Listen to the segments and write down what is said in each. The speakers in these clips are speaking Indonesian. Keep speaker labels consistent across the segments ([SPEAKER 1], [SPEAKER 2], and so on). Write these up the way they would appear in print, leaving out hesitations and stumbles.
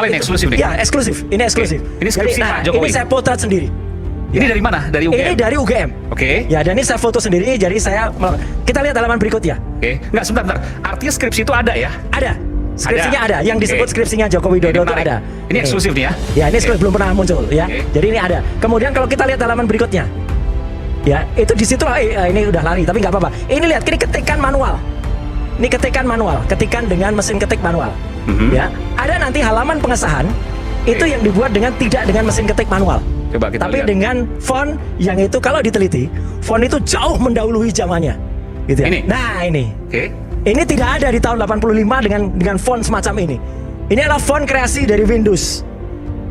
[SPEAKER 1] malah ini eksklusif nih.
[SPEAKER 2] Ya, eksklusif. Ini eksklusif.
[SPEAKER 1] Ini skripsi Pak Jokowi.
[SPEAKER 2] Ini saya potret sendiri.
[SPEAKER 1] Ini dari mana? Dari UGM?
[SPEAKER 2] Ini dari UGM.
[SPEAKER 1] Oke.
[SPEAKER 2] Ya, dan ini saya foto sendiri, jadi kita lihat halaman berikutnya.
[SPEAKER 1] Oke. Enggak, sebentar. Artinya skripsi itu ada ya?
[SPEAKER 2] Ada. Skripsinya ada. Yang disebut
[SPEAKER 1] Oke.
[SPEAKER 2] skripsinya Joko Widodo itu ada.
[SPEAKER 1] Ini eksklusif nih ya?
[SPEAKER 2] Ya, ini eksklusif, belum pernah muncul ya.
[SPEAKER 1] Oke.
[SPEAKER 2] Jadi ini ada. Kemudian kalau kita lihat halaman berikutnya, ya itu di situ ini udah lari, tapi nggak apa-apa. Ini lihat, ini ketikan manual. Ini ketikan manual, ketikan dengan mesin ketik manual. Ya, ada nanti halaman pengesahan itu yang dibuat tidak dengan mesin ketik manual.
[SPEAKER 1] Coba kita
[SPEAKER 2] Tapi
[SPEAKER 1] lihat.
[SPEAKER 2] dengan font yang itu kalau diteliti, font itu jauh mendahului zamannya. Gitu ya.
[SPEAKER 1] Ini?
[SPEAKER 2] Nah, ini.
[SPEAKER 1] Oke.
[SPEAKER 2] Ini tidak ada di tahun 85 dengan font semacam ini. Ini adalah font kreasi dari Windows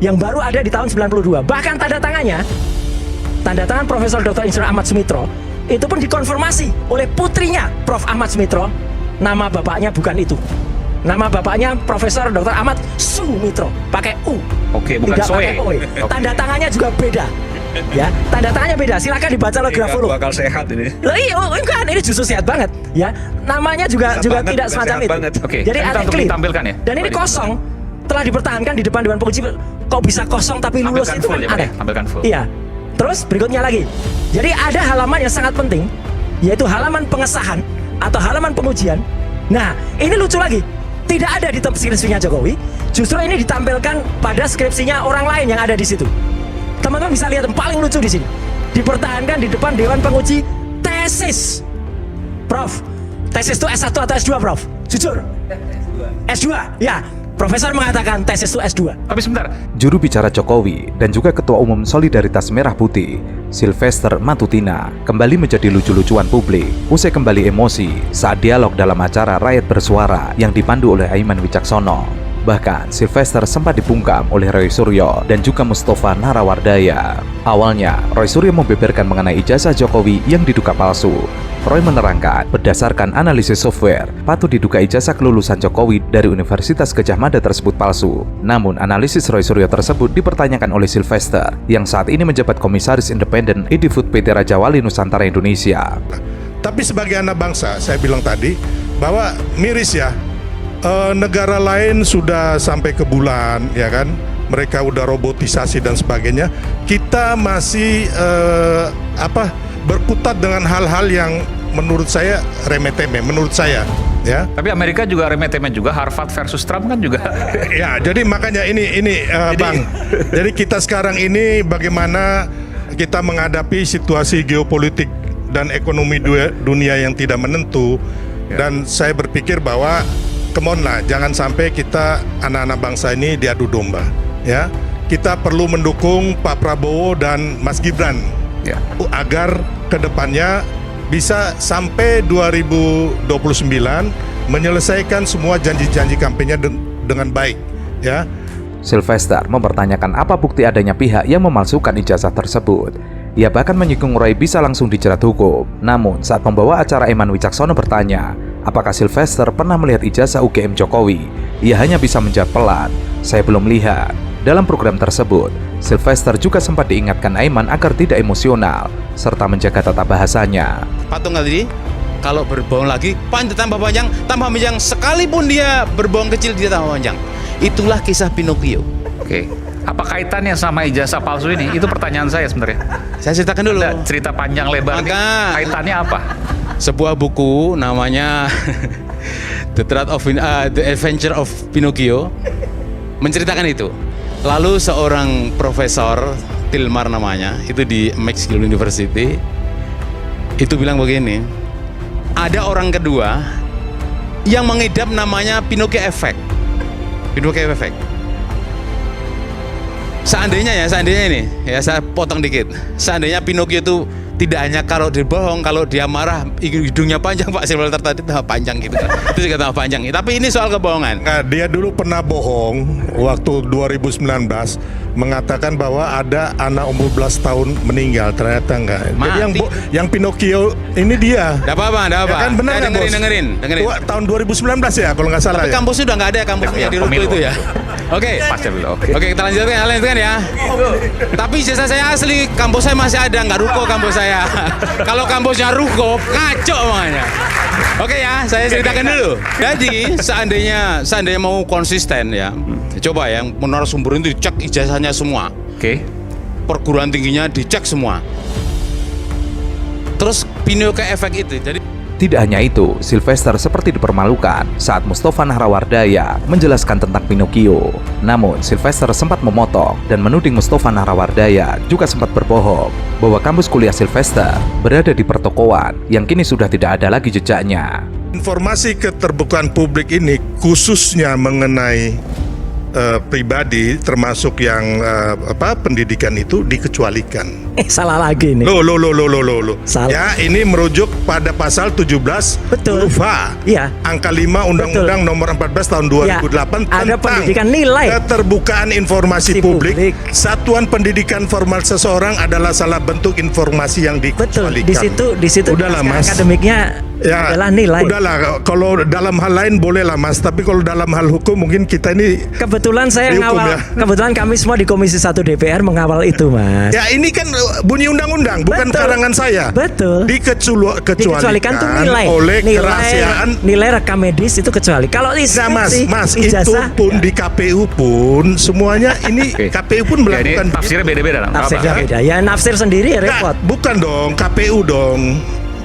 [SPEAKER 2] yang baru ada di tahun 92. Bahkan tanda tangan Profesor Dr. Insinyur Ahmad Sumitro itu pun dikonfirmasi oleh putrinya Prof. Ahmad Sumitro. Nama bapaknya bukan itu. Nama bapaknya Profesor Dr. Ahmad Sumitro, pakai U.
[SPEAKER 1] Oke, bukan
[SPEAKER 2] tidak
[SPEAKER 1] Soe.
[SPEAKER 2] pakai OE.
[SPEAKER 1] Oke.
[SPEAKER 2] Tanda tangannya juga beda. Ya, tanda tangannya beda. Silakan dibaca oleh Grafolo.
[SPEAKER 3] Bakal sehat ini.
[SPEAKER 2] Loh, iya, kan ini justru sehat banget, ya. Namanya juga
[SPEAKER 3] Banget,
[SPEAKER 2] tidak
[SPEAKER 3] udah
[SPEAKER 2] semacam
[SPEAKER 3] sehat
[SPEAKER 2] itu.
[SPEAKER 3] banget.
[SPEAKER 1] Oke,
[SPEAKER 2] Jadi
[SPEAKER 1] kita
[SPEAKER 2] ada
[SPEAKER 1] untuk
[SPEAKER 2] clear.
[SPEAKER 1] ditampilkan ya.
[SPEAKER 2] Dan ini
[SPEAKER 1] Coba
[SPEAKER 2] kosong, telah dipertahankan di depan Dewan Penguji. Kok bisa kosong tapi lulus
[SPEAKER 1] Tampilkan
[SPEAKER 2] itu
[SPEAKER 1] full
[SPEAKER 2] kan
[SPEAKER 1] ya, Pak,
[SPEAKER 2] aneh.
[SPEAKER 1] ya? Tampilkan full.
[SPEAKER 2] Iya. Terus berikutnya lagi. Jadi ada halaman yang sangat penting, yaitu halaman pengesahan atau halaman pengujian. Nah, ini lucu lagi. Tidak ada di skripsinya Jokowi, justru ini ditampilkan pada skripsinya orang lain yang ada di situ. Teman-teman bisa lihat yang paling lucu di sini. Dipertahankan di depan Dewan Penguji tesis. Prof, tesis itu S1 atau S2, Prof? Jujur. S2. Ya, Profesor mengatakan tesis itu S2.
[SPEAKER 1] Tapi sebentar.
[SPEAKER 4] Juru bicara Jokowi dan juga Ketua Umum Solidaritas Merah Putih, Sylvester Matutina, kembali menjadi lucu-lucuan publik usai kembali emosi saat dialog dalam acara Rakyat Bersuara yang dipandu oleh Aiman Wicaksono. Bahkan Sylvester sempat dibungkam oleh Roy Suryo dan juga Mustafa Narawardaya. Awalnya, Roy Suryo membeberkan mengenai ijazah Jokowi yang diduga palsu. Roy menerangkan, berdasarkan analisis software, patut diduga ijazah kelulusan Jokowi dari Universitas Gadjah Mada tersebut palsu. Namun, analisis Roy Suryo tersebut dipertanyakan oleh Sylvester, yang saat ini menjabat Komisaris Independen Indofood PT Raja Wali Nusantara Indonesia.
[SPEAKER 5] Tapi sebagai anak bangsa, saya bilang tadi, bahwa miris ya, negara lain sudah sampai ke bulan, ya kan? Mereka udah robotisasi dan sebagainya. Kita masih berkutat dengan hal-hal yang menurut saya remeh-temeh, menurut saya, ya.
[SPEAKER 1] Tapi Amerika juga remeh-temeh juga. Harvard versus Trump kan juga.
[SPEAKER 5] Ya, jadi makanya ini Bang. Jadi kita sekarang ini bagaimana kita menghadapi situasi geopolitik dan ekonomi dunia yang tidak menentu. Dan saya berpikir bahwa come on lah, jangan sampai kita anak-anak bangsa ini diadu domba, ya. Kita perlu mendukung Pak Prabowo dan Mas Gibran,
[SPEAKER 1] Ya.
[SPEAKER 5] agar kedepannya bisa sampai 2029 menyelesaikan semua janji-janji kampanye dengan baik, ya.
[SPEAKER 4] Sylvester mempertanyakan apa bukti adanya pihak yang memalsukan ijazah tersebut. Ia bahkan menyinggung Roy bisa langsung dijerat hukum. Namun, saat pembawa acara Aiman Wicaksono bertanya, apakah Sylvester pernah melihat ijazah UGM Jokowi, ia hanya bisa menjawab pelan, "Saya belum lihat." Dalam program tersebut, Sylvester juga sempat diingatkan Aiman agar tidak emosional, serta menjaga tata bahasanya.
[SPEAKER 6] Patung tadi, kalau berbohong lagi, tambah panjang, sekalipun dia berbohong kecil, dia tambah panjang. Itulah kisah Pinocchio.
[SPEAKER 1] Oke. Apa kaitannya sama ijazah palsu ini? Itu pertanyaan saya sebenarnya.
[SPEAKER 6] Saya ceritakan dulu.
[SPEAKER 1] Ada cerita panjang lebar ini,
[SPEAKER 6] Maka-
[SPEAKER 1] kaitannya apa?
[SPEAKER 6] Sebuah buku namanya The Adventure of Pinocchio menceritakan itu. Lalu seorang profesor, Tilmar namanya, itu di McGill University, itu bilang begini, ada orang kedua yang mengidap namanya Pinocchio Effect. Pinocchio Effect. Seandainya ini, ya saya potong dikit. Seandainya Pinocchio itu tidak hanya kalau dia bohong, kalau dia marah hidungnya panjang, Pak Sylvester tadi tambah panjang gitu kan. Itu juga tambah panjang. Tapi ini soal kebohongan.
[SPEAKER 5] Nah, dia dulu pernah bohong waktu 2019 mengatakan bahwa ada anak umur 11 tahun meninggal, ternyata enggak. Jadi yang Pinocchio ini dia.
[SPEAKER 6] Enggak apa-apa.
[SPEAKER 5] Ya kan benar kan, Bos?
[SPEAKER 6] Dengerin.
[SPEAKER 5] Tahun 2019 ya kalau nggak salah
[SPEAKER 6] Tapi
[SPEAKER 5] ya.
[SPEAKER 6] kampusnya udah nggak ada, kampusnya
[SPEAKER 1] Yang
[SPEAKER 6] di Ruko
[SPEAKER 1] pemilu.
[SPEAKER 6] itu ya. Oke.
[SPEAKER 1] Pasti dulu. Oke.
[SPEAKER 6] Oke, kita lanjutkan ya. Tapi ijazah saya asli, kampus saya masih ada, nggak Ruko kampus saya. Kalau kampusnya Ruko, ngaco makanya. Oke ya, saya ceritakan dulu. Jadi seandainya mau konsisten ya, Coba yang narasumber itu dicek ijazahnya semua,
[SPEAKER 1] Oke.
[SPEAKER 6] perguruan tingginya dicek semua. Terus Pinocchio efek itu. Jadi
[SPEAKER 4] Tidak hanya itu, Sylvester seperti dipermalukan saat Mustafa Nahrawardaya menjelaskan tentang Pinocchio. Namun, Sylvester sempat memotong dan menuding Mustafa Nahrawardaya juga sempat berbohong bahwa kampus kuliah Sylvester berada di pertokoan yang kini sudah tidak ada lagi jejaknya.
[SPEAKER 5] Informasi keterbukaan publik ini khususnya mengenai pribadi termasuk yang pendidikan itu dikecualikan.
[SPEAKER 2] Salah lagi nih.
[SPEAKER 5] Loh.
[SPEAKER 2] Salah.
[SPEAKER 5] Ya, ini merujuk pada pasal 17
[SPEAKER 2] Betul.
[SPEAKER 5] huruf H.
[SPEAKER 2] Iya.
[SPEAKER 5] Angka 5 Undang-Undang Nomor 14 Tahun 2008
[SPEAKER 2] Ada pendidikan nilai.
[SPEAKER 5] keterbukaan informasi
[SPEAKER 2] Si
[SPEAKER 5] publik.
[SPEAKER 2] publik.
[SPEAKER 5] Satuan pendidikan formal seseorang adalah salah bentuk informasi yang
[SPEAKER 2] Betul.
[SPEAKER 5] dikecualikan.
[SPEAKER 2] Di situ
[SPEAKER 5] Udahlah,
[SPEAKER 2] naskah
[SPEAKER 5] Mas.
[SPEAKER 2] akademiknya
[SPEAKER 5] Ya,
[SPEAKER 2] adalah nilai.
[SPEAKER 5] udahlah, kalau dalam hal lain boleh lah Mas, tapi kalau dalam hal hukum mungkin kita ini
[SPEAKER 2] Kebetulan saya
[SPEAKER 5] Dihukum
[SPEAKER 2] ngawal.
[SPEAKER 5] ya.
[SPEAKER 2] Kebetulan kami semua di Komisi 1 DPR mengawal itu, Mas.
[SPEAKER 5] ya ini kan bunyi undang-undang, bukan
[SPEAKER 2] Betul.
[SPEAKER 5] karangan saya.
[SPEAKER 2] Betul.
[SPEAKER 5] Dikecualikan
[SPEAKER 2] tuh nilai.
[SPEAKER 5] oleh kerahasiaan.
[SPEAKER 2] Nilai rekam medis itu kecuali. Kalau
[SPEAKER 5] Nah, Mas, itu
[SPEAKER 2] ijazah,
[SPEAKER 5] pun di KPU pun semuanya ini
[SPEAKER 1] Oke.
[SPEAKER 5] KPU pun
[SPEAKER 1] Ya, ini
[SPEAKER 5] melakukan
[SPEAKER 1] tafsirnya beda-beda. nggak
[SPEAKER 2] tafsirnya
[SPEAKER 1] apa-apa.
[SPEAKER 2] beda. Ya nafsir sendiri ya repot.
[SPEAKER 5] Nah, bukan dong, KPU dong.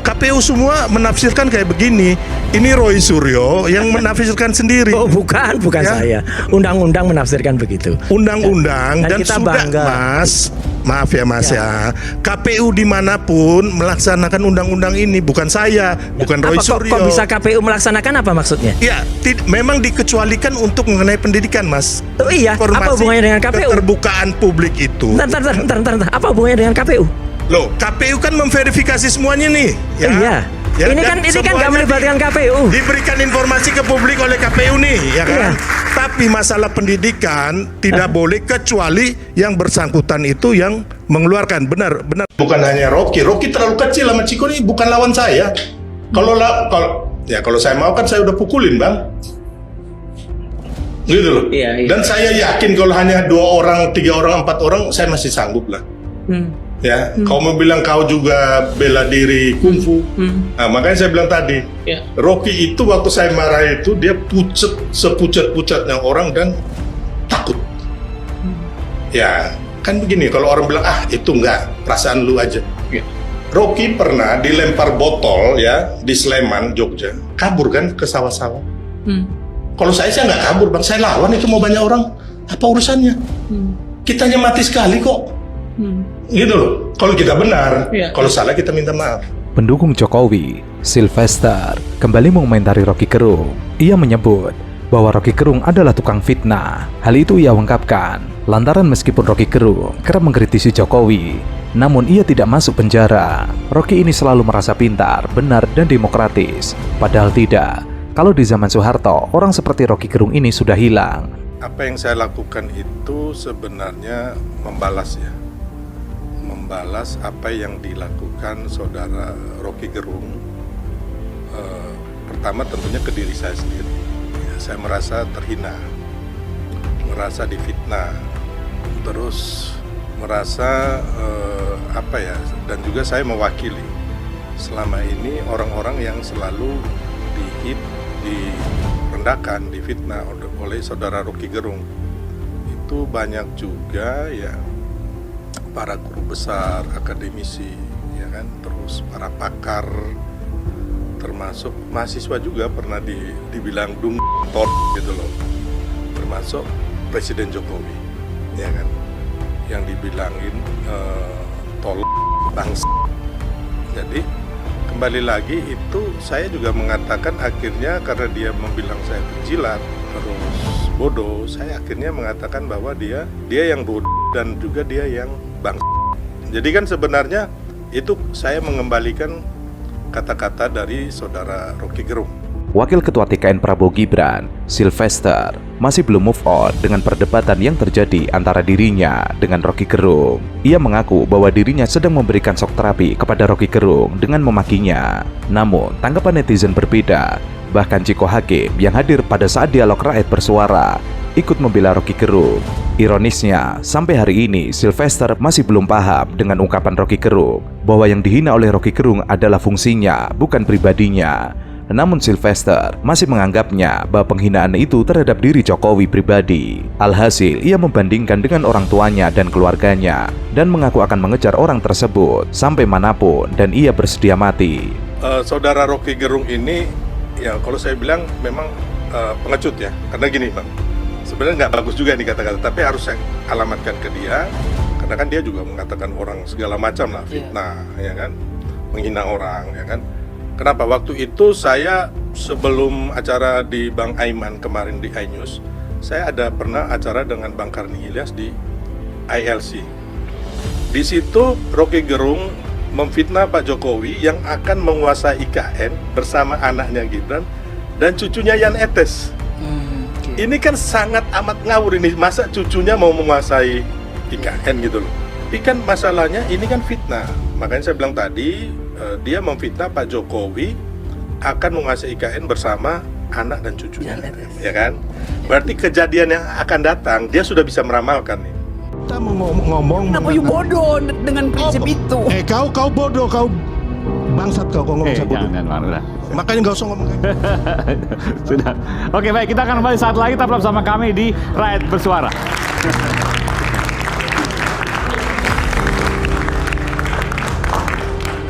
[SPEAKER 5] KPU semua menafsirkan kayak begini. Ini Roy Suryo yang menafsirkan sendiri.
[SPEAKER 2] Oh, bukan
[SPEAKER 5] Ya.
[SPEAKER 2] saya. Undang-undang menafsirkan begitu.
[SPEAKER 5] Undang-undang
[SPEAKER 2] Dan
[SPEAKER 5] dan
[SPEAKER 2] kita
[SPEAKER 5] sudah
[SPEAKER 2] bangga.
[SPEAKER 5] Mas, maaf ya Mas ya. KPU dimanapun melaksanakan undang-undang ini, bukan saya, bukan Roy
[SPEAKER 2] Apa, kok
[SPEAKER 5] Suryo.
[SPEAKER 2] bisa KPU melaksanakan apa maksudnya?
[SPEAKER 5] Ya, memang dikecualikan untuk mengenai pendidikan, Mas.
[SPEAKER 2] Oh iya, apa hubungannya dengan KPU?
[SPEAKER 5] Keterbukaan publik itu.
[SPEAKER 2] Bentar. Apa hubungannya dengan KPU?
[SPEAKER 5] Loh, KPU kan memverifikasi semuanya nih. Ya.
[SPEAKER 2] Iya.
[SPEAKER 5] Ya,
[SPEAKER 2] ini
[SPEAKER 5] dan
[SPEAKER 2] kan nggak
[SPEAKER 5] semuanya
[SPEAKER 2] melibatkan KPU.
[SPEAKER 5] Diberikan informasi ke publik oleh KPU nih, ya kan?
[SPEAKER 2] Iya.
[SPEAKER 5] Tapi masalah pendidikan tidak boleh kecuali yang bersangkutan itu yang mengeluarkan. Benar. Bukan hanya Rocky terlalu kecil sama Ciko ini bukan lawan saya. Kalau saya mau kan saya udah pukulin, Bang. Gitu loh.
[SPEAKER 2] Iya.
[SPEAKER 5] Dan saya yakin kalau hanya 2 orang, 3 orang, 4 orang saya masih sanggup lah. Ya, kau mau bilang kau juga bela diri kungfu. Nah, makanya saya bilang tadi, Rocky itu waktu saya marah itu dia sepucat-pucatnya orang dan takut. Ya, kan begini kalau orang bilang itu enggak, perasaan lu aja. Rocky pernah dilempar botol ya di Sleman, Jogja, kabur kan ke sawah-sawah. Kalau saya nggak kabur, Bang, saya lawan itu mau banyak orang, apa urusannya? Kitanya mati sekali kok. Gitu loh. Kalau kita benar, kalau salah kita minta maaf.
[SPEAKER 4] Pendukung Jokowi, Sylvester, kembali mengomentari Rocky Gerung. Ia menyebut bahwa Rocky Gerung adalah tukang fitnah. Hal itu ia ungkapkan lantaran meskipun Rocky Gerung kerap mengkritisi Jokowi, namun ia tidak masuk penjara. Rocky ini selalu merasa pintar, benar, dan demokratis. Padahal tidak. Kalau di zaman Soeharto, orang seperti Rocky Gerung ini sudah hilang.
[SPEAKER 5] Apa yang saya lakukan itu sebenarnya membalas apa yang dilakukan saudara Rocky Gerung. Pertama tentunya ke diri saya sendiri. Saya merasa terhina, merasa difitnah, terus merasa dan juga saya mewakili selama ini orang-orang yang selalu direndahkan, difitnah oleh saudara Rocky Gerung. Itu banyak juga ya para guru besar, akademisi, ya kan, terus para pakar, termasuk mahasiswa juga pernah dibilang tol gitu loh, termasuk Presiden Jokowi, ya kan, yang dibilangin tol bangsa. Jadi kembali lagi itu saya juga mengatakan akhirnya karena dia membilang saya penjilat terus bodoh, saya akhirnya mengatakan bahwa dia yang bodoh dan juga dia yang bangsa. Jadi kan sebenarnya itu saya mengembalikan kata-kata dari saudara Rocky Gerung.
[SPEAKER 4] Wakil Ketua TKN Prabowo Gibran, Sylvester, masih belum move on dengan perdebatan yang terjadi antara dirinya dengan Rocky Gerung. Ia mengaku bahwa dirinya sedang memberikan shock terapi kepada Rocky Gerung dengan memakinya. Namun, tanggapan netizen berbeda. Bahkan Ciko Hakim yang hadir pada saat dialog rakyat bersuara ikut membela Rocky Gerung. Ironisnya, sampai hari ini Sylvester masih belum paham dengan ungkapan Rocky Gerung bahwa yang dihina oleh Rocky Gerung adalah fungsinya, bukan pribadinya. Namun Sylvester masih menganggapnya bahwa penghinaan itu terhadap diri Jokowi pribadi. Alhasil, ia membandingkan dengan orang tuanya dan keluarganya dan mengaku akan mengejar orang tersebut sampai manapun dan ia bersedia mati.
[SPEAKER 5] Saudara Rocky Gerung ini, ya kalau saya bilang memang pengecut ya. Karena gini Bang, sebenarnya nggak bagus juga nih kata-kata, tapi harus saya alamatkan ke dia. Karena kan dia juga mengatakan orang segala macam lah, fitnah, ya kan, menghina orang, ya kan. Kenapa? Waktu itu saya sebelum acara di Bang Aiman kemarin di iNews, saya ada pernah acara dengan Bang Karni Ilyas di ILC. Di situ Rocky Gerung memfitnah Pak Jokowi yang akan menguasai IKN bersama anaknya Gibran dan cucunya Yan Etes. Ini kan sangat amat ngawur ini, masa cucunya mau menguasai IKN gitu loh. Tapi kan masalahnya ini kan fitnah. Makanya saya bilang tadi, dia memfitnah Pak Jokowi akan menguasai IKN bersama anak dan cucunya, ya kan? Berarti kejadian yang akan datang dia sudah bisa meramalkan nih. Kita ngomong.
[SPEAKER 3] Kenapa you bodoh dengan prinsip itu?
[SPEAKER 5] Kau bodoh, kau bangsat kau ngomong saya bodoh.
[SPEAKER 1] Jangan, udah.
[SPEAKER 5] Makanya nggak usah ngomong.
[SPEAKER 1] Sudah. Oke, baik, kita akan kembali saat lagi. Tetap bersama kami di Rakyat Bersuara.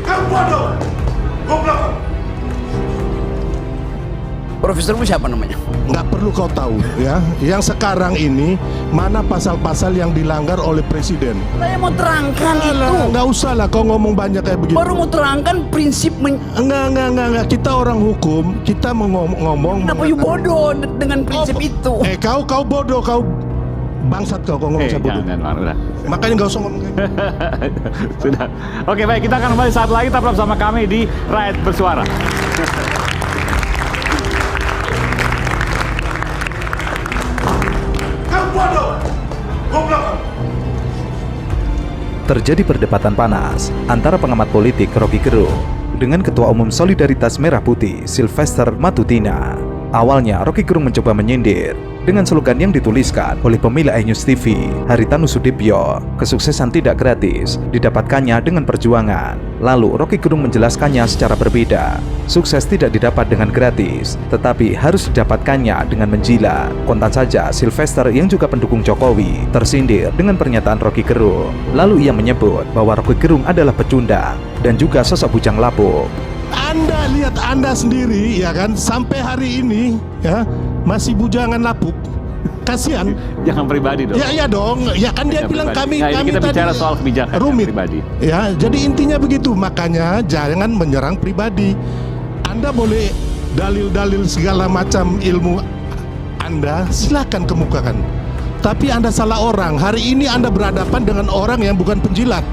[SPEAKER 5] Kau bodoh, goblok.
[SPEAKER 3] Profesormu siapa namanya?
[SPEAKER 5] Nggak perlu kau tahu ya. Yang sekarang ini mana pasal-pasal yang dilanggar oleh presiden.
[SPEAKER 3] Saya mau terangkan itu.
[SPEAKER 5] Nggak usah lah kau ngomong banyak kayak begitu.
[SPEAKER 3] Baru mau terangkan prinsip
[SPEAKER 5] Enggak. Kita orang hukum, kita mau ngomong.
[SPEAKER 3] Kenapa you bodoh dengan prinsip itu?
[SPEAKER 5] Kau bodoh, kau bangsat kau ngomong saya bodoh.
[SPEAKER 1] Jangan, udah.
[SPEAKER 5] Makanya nggak usah ngomong.
[SPEAKER 1] Sudah. Oke, baik, kita akan kembali saat lagi. Tetap bersama kami di Rakyat Bersuara.
[SPEAKER 4] Terjadi perdebatan panas antara pengamat politik Rocky Gerung dengan Ketua Umum Solidaritas Merah Putih Sylvester Matutina. Awalnya Rocky Gerung mencoba menyindir dengan slogan yang dituliskan oleh pemilik iNews TV, Haritanu Sudibyo, kesuksesan tidak gratis, didapatkannya dengan perjuangan. Lalu Rocky Gerung menjelaskannya secara berbeda. Sukses tidak didapat dengan gratis, tetapi harus didapatkannya dengan menjilat. Kontan saja Sylvester yang juga pendukung Jokowi tersindir dengan pernyataan Rocky Gerung. Lalu ia menyebut bahwa Rocky Gerung adalah pecundang dan juga sosok bujang lapuk.
[SPEAKER 5] Anda lihat Anda sendiri ya kan, sampai hari ini ya masih bujangan lapuk. Kasihan.
[SPEAKER 1] Jangan pribadi dong.
[SPEAKER 5] Ya iya dong. Ya kan dia
[SPEAKER 1] Jangan
[SPEAKER 5] bilang
[SPEAKER 1] pribadi.
[SPEAKER 5] kami
[SPEAKER 1] Kita
[SPEAKER 5] tadi
[SPEAKER 1] bicara soal kebijakan
[SPEAKER 5] rumit.
[SPEAKER 1] pribadi.
[SPEAKER 5] Ya, jadi intinya begitu. Makanya jangan menyerang pribadi. Anda boleh dalil-dalil segala macam ilmu Anda, silakan kemukakan. Tapi Anda salah orang. Hari ini Anda berhadapan dengan orang yang bukan penjilat.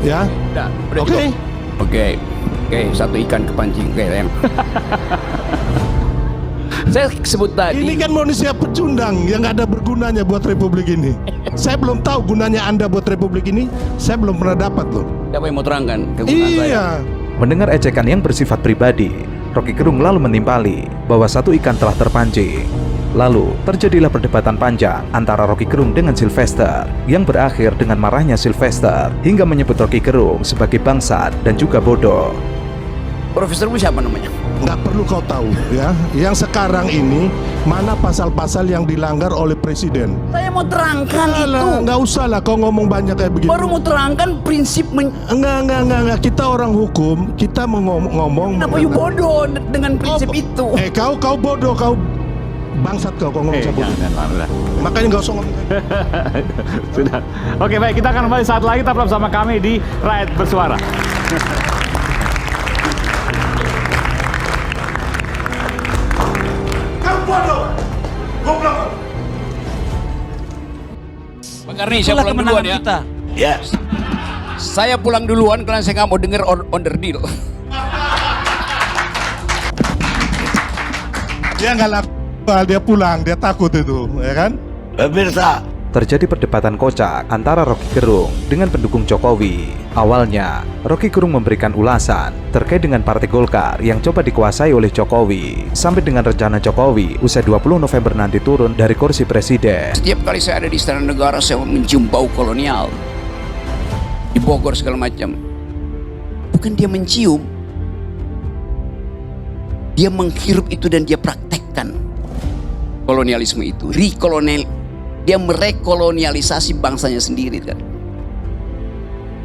[SPEAKER 5] Ya. Oke.
[SPEAKER 3] Oke, satu ikan kepancing. Oke, sayang. Saya sebut tadi.
[SPEAKER 5] Ini kan manusia pecundang yang nggak ada bergunanya buat republik ini. Saya belum tahu gunanya Anda buat republik ini. Saya belum pernah dapat loh.
[SPEAKER 3] Siapa yang mau terangkan kegunaan saya?
[SPEAKER 5] Iya.
[SPEAKER 4] Mendengar ejekan yang bersifat pribadi, Rocky Gerung lalu menimpali bahwa satu ikan telah terpancing. Lalu terjadilah perdebatan panjang antara Rocky Gerung dengan Sylvester yang berakhir dengan marahnya Sylvester hingga menyebut Rocky Gerung sebagai bangsat dan juga bodoh.
[SPEAKER 3] Profesormu siapa namanya?
[SPEAKER 5] Nggak perlu kau tahu ya. Yang sekarang ini mana pasal-pasal yang dilanggar oleh presiden.
[SPEAKER 3] Saya mau terangkan itu.
[SPEAKER 5] Nggak usah lah kau ngomong banyak kayak begitu.
[SPEAKER 3] Baru mau terangkan prinsip
[SPEAKER 5] Enggak. Kita orang hukum, kita mau ngomong.
[SPEAKER 3] Kenapa you bodoh dengan prinsip itu?
[SPEAKER 5] Kau bodoh, kau bangsat kau ngomong saya bodoh.
[SPEAKER 1] Jangan, udah.
[SPEAKER 5] Makanya nggak usah ngomong.
[SPEAKER 1] Sudah. Oke, baik, kita akan kembali saat lagi. Tetap bersama kami di Rakyat Bersuara.
[SPEAKER 3] Pak Karni, saya pulang duluan ya. Yes. Saya pulang duluan karena saya nggak mau dengar onder deal.
[SPEAKER 5] Dia nggak laku, dia pulang, dia takut itu, ya kan?
[SPEAKER 3] Pemirsa,
[SPEAKER 4] Terjadi perdebatan kocak antara Rocky Gerung dengan pendukung Jokowi. Awalnya, Rocky Gerung memberikan ulasan terkait dengan Partai Golkar yang coba dikuasai oleh Jokowi, sampai dengan rencana Jokowi usai 20 November nanti turun dari kursi presiden.
[SPEAKER 3] setiap kali saya ada di Istana Negara, saya mencium bau kolonial. Di Bogor segala macam. Bukan dia mencium. dia menghirup itu dan dia praktekkan kolonialisme itu, dia merekolonialisasi bangsanya sendiri kan.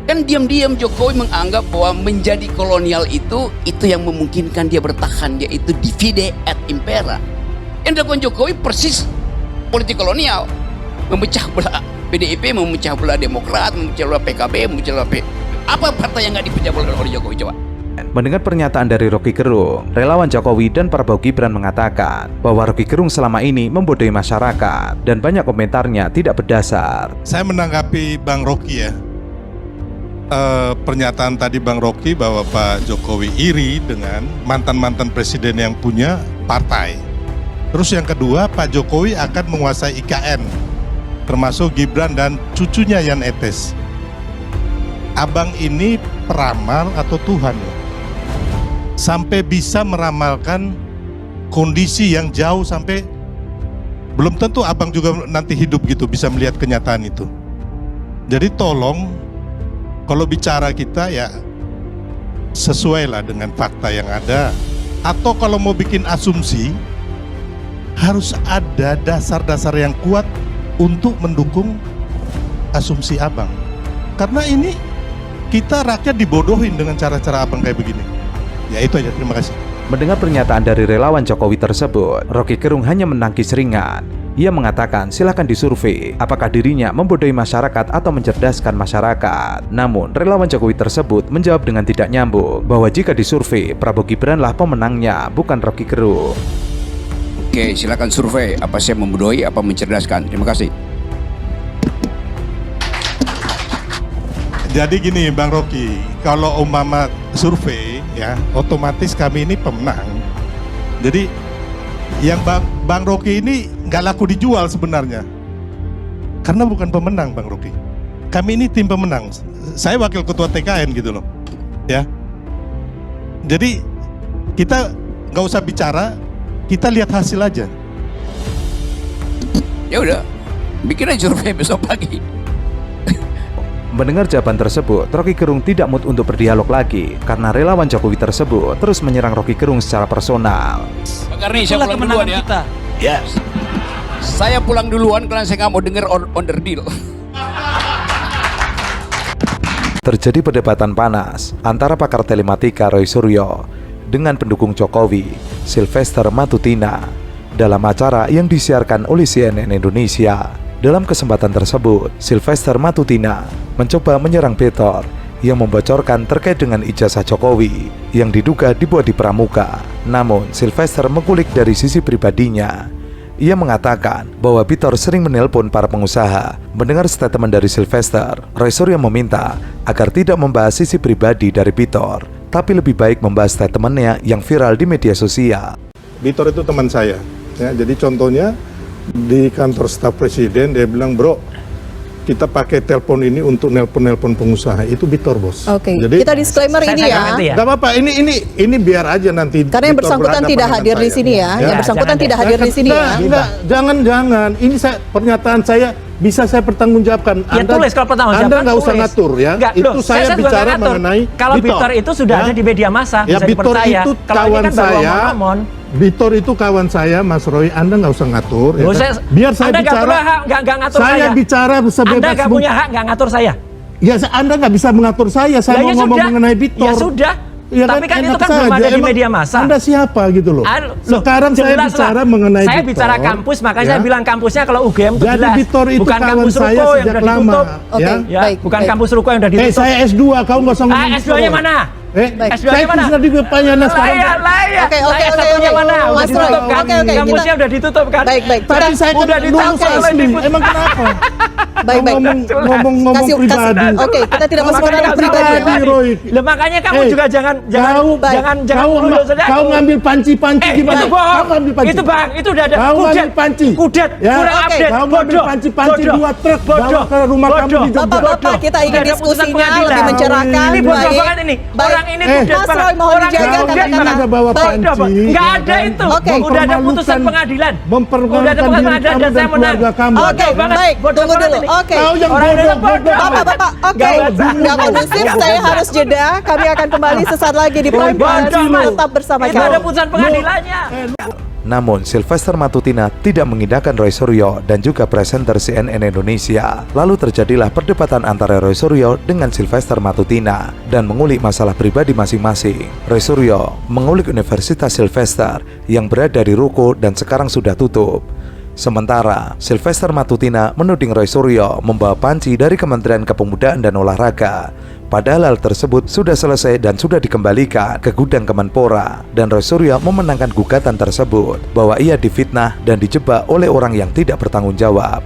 [SPEAKER 3] Kan diam-diam Jokowi menganggap bahwa menjadi kolonial itu yang memungkinkan dia bertahan, yaitu divide et impera. Yang dilakukan Jokowi persis politik kolonial, memecah belah PDIP, memecah belah Demokrat, memecah belah PKB, memecah belah apa partai yang nggak dipecah belah oleh Jokowi coba?
[SPEAKER 4] Mendengar pernyataan dari Rocky Gerung, relawan Jokowi dan Prabowo Gibran mengatakan bahwa Rocky Gerung selama ini membodohi masyarakat dan banyak komentarnya tidak berdasar.
[SPEAKER 5] Saya menanggapi Bang Rocky ya. Pernyataan tadi Bang Rocky bahwa Pak Jokowi iri dengan mantan-mantan presiden yang punya partai. Terus yang kedua, Pak Jokowi akan menguasai IKN, termasuk Gibran dan cucunya Yan Etes. Abang ini peramal atau Tuhan ya? Sampai bisa meramalkan kondisi yang jauh sampai belum tentu abang juga nanti hidup gitu bisa melihat kenyataan itu. Jadi tolong kalau bicara kita ya sesuailah dengan fakta yang ada. Atau kalau mau bikin asumsi harus ada dasar-dasar yang kuat untuk mendukung asumsi abang. Karena ini kita rakyat dibodohin dengan cara-cara abang kayak begini. Ya itu aja, terima kasih.
[SPEAKER 4] Mendengar pernyataan dari relawan Jokowi tersebut, Rocky Gerung hanya menangkis ringan. Ia mengatakan silakan disurvei apakah dirinya membodohi masyarakat atau mencerdaskan masyarakat. Namun relawan Jokowi tersebut menjawab dengan tidak nyambung bahwa jika disurvei Prabowo Gibranlah pemenangnya, bukan Rocky Gerung.
[SPEAKER 3] Oke, silakan survei apa saya membodohi apa mencerdaskan. Terima kasih.
[SPEAKER 5] Jadi gini Bang Rocky, kalau umpama survei ya otomatis kami ini pemenang. Jadi yang Bang Rocky ini nggak laku dijual sebenarnya, karena bukan pemenang Bang Rocky. Kami ini tim pemenang. Saya wakil ketua TKN gitu loh, ya. Jadi kita nggak usah bicara, kita lihat hasil aja.
[SPEAKER 3] Ya udah, bikin aja survei besok pagi.
[SPEAKER 4] Mendengar jawaban tersebut, Rocky Gerung tidak mood untuk berdialog lagi karena relawan Jokowi tersebut terus menyerang Rocky Gerung secara personal.
[SPEAKER 3] Pak Karni, saya pulang duluan ya. Yes. Saya pulang duluan karena saya nggak mau dengar onder deal.
[SPEAKER 4] Terjadi perdebatan panas antara pakar telematika Roy Suryo dengan pendukung Jokowi, Sylvester Matutina, dalam acara yang disiarkan oleh CNN Indonesia. Dalam kesempatan tersebut, Sylvester Matutina mencoba menyerang Bitor yang membocorkan terkait dengan ijazah Jokowi yang diduga dibuat di Pramuka. Namun, Sylvester mengulik dari sisi pribadinya. Ia mengatakan bahwa Bitor sering menelpon para pengusaha. Mendengar statement dari Sylvester, Roy Suryo meminta agar tidak membahas sisi pribadi dari Bitor, tapi lebih baik membahas statementnya yang viral di media sosial.
[SPEAKER 5] Bitor itu teman saya, ya, jadi contohnya di kantor staf presiden dia bilang, bro kita pakai telepon ini untuk nelpon pengusaha, itu Bitor bos.
[SPEAKER 7] Oke,
[SPEAKER 5] jadi
[SPEAKER 7] kita disclaimer ini ya.
[SPEAKER 5] Gak apa-apa, ini biar aja nanti.
[SPEAKER 7] Karena yang bersangkutan tidak hadir di sini ya. Yang bersangkutan tidak hadir di sini ya.
[SPEAKER 5] Jangan. Ini pernyataan saya bisa saya pertanggungjawabkan.
[SPEAKER 2] Ya tulis kalau pertanggungjawabkan.
[SPEAKER 5] Anda nggak usah ngatur ya. Itu saya bicara mengenai
[SPEAKER 2] kalau Bitor itu sudah ada di media massa,
[SPEAKER 5] ya,
[SPEAKER 2] bisa
[SPEAKER 5] Bitor
[SPEAKER 2] dipercaya.
[SPEAKER 5] itu kawan saya. Bitor itu kawan saya, Mas Roy. Anda nggak usah ngatur. Ya, biar saya
[SPEAKER 2] Anda
[SPEAKER 5] bicara.
[SPEAKER 2] Nggak ngatur saya.
[SPEAKER 5] Saya bicara sebebas.
[SPEAKER 2] Anda nggak punya hak nggak ngatur saya.
[SPEAKER 5] Ya, Anda nggak bisa mengatur saya. Saya mau ngomong mengenai Bitor.
[SPEAKER 2] Ya sudah.
[SPEAKER 5] Ya
[SPEAKER 2] tapi kan itu kan
[SPEAKER 5] saja.
[SPEAKER 2] belum ada di media massa.
[SPEAKER 5] Anda siapa gitu loh? Sekarang saya bicara mengenai
[SPEAKER 2] saya
[SPEAKER 5] Bitor.
[SPEAKER 2] bicara kampus, makanya saya bilang kampusnya kalau UGM itu
[SPEAKER 5] jadi
[SPEAKER 2] jelas.
[SPEAKER 5] Bitor itu
[SPEAKER 2] bukan
[SPEAKER 5] kawan
[SPEAKER 2] kampus
[SPEAKER 5] saya
[SPEAKER 2] Ruko yang
[SPEAKER 5] sejak
[SPEAKER 2] udah
[SPEAKER 5] lama.
[SPEAKER 2] ditutup.
[SPEAKER 5] Ya?
[SPEAKER 7] Baik,
[SPEAKER 2] bukan
[SPEAKER 7] baik.
[SPEAKER 2] kampus Ruko yang udah ditutup.
[SPEAKER 5] Saya S2, kau nggak usah ngomong.
[SPEAKER 2] S2-nya mana?
[SPEAKER 5] Saya sudah di Payana sekarang.
[SPEAKER 7] Oke.
[SPEAKER 2] S1-nya mana? Udah
[SPEAKER 7] Mas Roy,
[SPEAKER 2] ditutup kan?
[SPEAKER 7] oke,
[SPEAKER 2] Kampusnya udah ditutup kan?
[SPEAKER 7] Baik.
[SPEAKER 5] Tapi saya
[SPEAKER 2] udah
[SPEAKER 5] lulus asli. Emang kenapa?
[SPEAKER 7] Baik.
[SPEAKER 5] Ngomong pribadi.
[SPEAKER 7] Oke, kita tidak masuk ke ranah pribadi.
[SPEAKER 2] Lah makanya kamu juga jangan melulu saja.
[SPEAKER 5] Kau ngambil panci-panci gimana?
[SPEAKER 2] Itu bohong.
[SPEAKER 5] Kau ngambil panci.
[SPEAKER 2] Itu Bang, itu udah ada
[SPEAKER 5] Kau ngambil panci.
[SPEAKER 2] Kudet,
[SPEAKER 5] Ya.
[SPEAKER 2] kurang
[SPEAKER 7] Oke.
[SPEAKER 2] update.
[SPEAKER 5] Kau ngambil panci-panci 2 truk bawa ke rumah kamu di Jogja.
[SPEAKER 7] Bapak-bapak, kita ingin
[SPEAKER 2] Udah ada putusan
[SPEAKER 7] diskusinya
[SPEAKER 2] pengadilan.
[SPEAKER 7] lebih mencerahkan.
[SPEAKER 2] Ini bodoh
[SPEAKER 7] Baik.
[SPEAKER 2] banget ini.
[SPEAKER 7] Baik.
[SPEAKER 2] Orang ini
[SPEAKER 5] Eh,
[SPEAKER 2] kudet
[SPEAKER 7] Mas
[SPEAKER 2] banget.
[SPEAKER 7] Roy, mohon
[SPEAKER 2] Orang
[SPEAKER 7] dijaga
[SPEAKER 2] kudet
[SPEAKER 7] kata-kata.
[SPEAKER 2] banget.
[SPEAKER 5] Ada bawa
[SPEAKER 7] Baik.
[SPEAKER 5] panci.
[SPEAKER 2] Nggak
[SPEAKER 5] ya
[SPEAKER 2] ada
[SPEAKER 5] kan?
[SPEAKER 2] itu.
[SPEAKER 7] Oke.
[SPEAKER 2] Udah ada putusan
[SPEAKER 5] Mempermalukan-
[SPEAKER 2] pengadilan.
[SPEAKER 5] Mempermalukan
[SPEAKER 2] Udah ada putusan
[SPEAKER 5] diri
[SPEAKER 2] pengadilan
[SPEAKER 5] kamu
[SPEAKER 2] dan saya menang.
[SPEAKER 5] keluarga kamu.
[SPEAKER 7] Oke,
[SPEAKER 2] Bodoh banget.
[SPEAKER 7] baik.
[SPEAKER 2] Bodoh
[SPEAKER 7] Tunggu
[SPEAKER 2] banget
[SPEAKER 7] dulu.
[SPEAKER 2] ini.
[SPEAKER 7] Oke.
[SPEAKER 5] Kau yang
[SPEAKER 2] Orang Indonesia
[SPEAKER 5] bodoh.
[SPEAKER 2] bodoh.
[SPEAKER 7] Bapak-bapak, oke, nggak kondusif. Saya harus jeda. Kami akan kembali sesaat lagi di Prime News. Tetap bersama
[SPEAKER 2] Itu ada
[SPEAKER 7] kami.
[SPEAKER 2] putusan pengadilannya.
[SPEAKER 4] Namun, Sylvester Matutina tidak mengindahkan Roy Suryo dan juga presenter CNN Indonesia. Lalu terjadilah perdebatan antara Roy Suryo dengan Sylvester Matutina dan mengulik masalah pribadi masing-masing. Roy Suryo mengulik Universitas Sylvester yang berada di ruko dan sekarang sudah tutup. Sementara, Sylvester Matutina menuding Roy Suryo membawa panci dari Kementerian Kepemudaan dan Olahraga. Padahal hal tersebut sudah selesai dan sudah dikembalikan ke gudang Kemenpora. Dan Roy Suryo memenangkan gugatan tersebut bahwa ia difitnah dan dijebak oleh orang yang tidak bertanggung jawab.